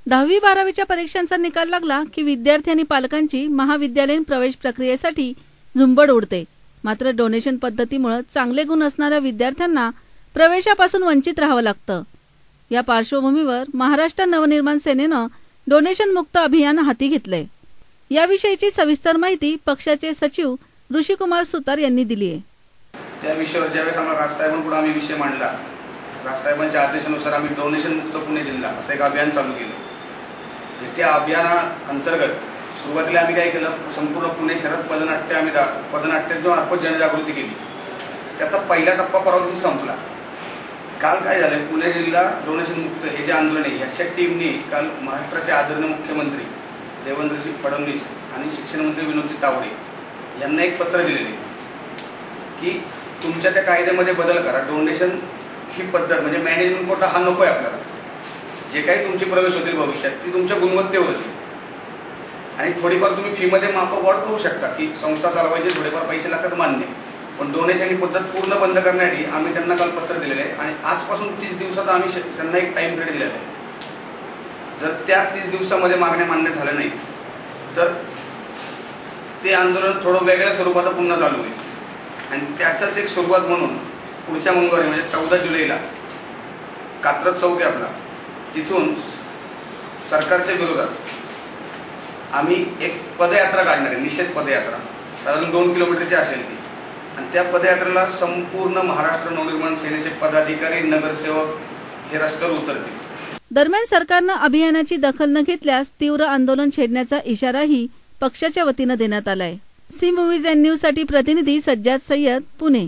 10वी-12वीच्या परीक्षांचा निकाल लागला की विद्यार्थी आणि पालकांची महाविद्यालयीन प्रवेश प्रक्रियेसाठी झुंबड उडते। मात्र डोनेशन पद्धतीमुळे चांगले गुण असणाऱ्या विद्यार्थ्यांना प्रवेशापासून वंचित राहावं लागतं। या पार्श्वभूमीवर महाराष्ट्र नवनिर्माण सेनेनं डोनेशन मुक्त अभियान हाती घेतले। याविषयीची सविस्तर माहिती पक्षाचे सचिव ऋषिकुमार सुतार यांनी दिली आहे। त्या विषयावर ज्यावेळेस आम्हाला राजसाहेबांकडून आम्ही विषय मांडला, राजसाहेबांच्या आदेशानुसार आम्ही डोनेशन मुक्त पुणे जिल्हा असं एक अभियान चालू केलं। त्या अभियानाअंतर्गत सुरुवातीला आम्ही काय केलं, संपूर्ण पुणे शहरात पदनाट्याच्या जनजागृती केली। त्याचा पहिला टप्पा परवा दिवशी संपला। काल काय झालं, पुणे जिल्हा डोनेशन मुक्त हे जे आंदोलन आहे याच्या टीमने काल महाराष्ट्राचे आदरणीय मुख्यमंत्री देवेंद्रजी फडणवीस आणि शिक्षण मंत्री विनोदजी तावडे यांना एक पत्र दिलेले की तुमच्या त्या कायद्यामध्ये बदल करा। डोनेशन ही पद्धत म्हणजे मॅनेजमेंट कोटा हा नको आहे आपल्याला। जे काही तुमचे प्रवेश होतील भविष्यात ती तुमच्या गुणवत्तेवर असेल आणि थोडीफार तुम्ही फीमध्ये माफक करू शकता की संस्था चालवायची थोडेफार पैसे लागतात मान्य, पण डोनेशन ही पद्धत पूर्ण बंद करण्यासाठी आम्ही त्यांना काल पत्र दिलेले आहे आणि आजपासून 30 दिवसात आम्ही त्यांना एक टाइम पिरियड दिलेला आहे। जर त्या 30 दिवसामध्ये मागण्या मान्य झाल्या नाही तर ते आंदोलन थोडं वेगळ्या स्वरूपाचं पुन्हा चालू होईल आणि त्याचाच एक सुरुवात म्हणून पुढच्या मंगळवारी म्हणजे 14 जुलैला कात्रज चौक आहे आपला, तिथून सरकारच्या विरोधात आम्ही एक पदयात्रा काढणार आहे, निषेध पदयात्रा। साधारण 2 किलोमीटरची असेल ती आणि त्या पदयात्रेला संपूर्ण महाराष्ट्र नवनिर्माण सेनेचे पदाधिकारी नगरसेवक हे रस्त्यावर उतरतील। दरम्यान सरकारनं अभियानाची दखल न घेतल्यास तीव्र आंदोलन छेडण्याचा इशाराही पक्षाच्या वतीनं देण्यात आलाय। सी मूव्हीज एंड न्यूज साठी प्रतिनिधी सज्जाद सय्यद, पुणे।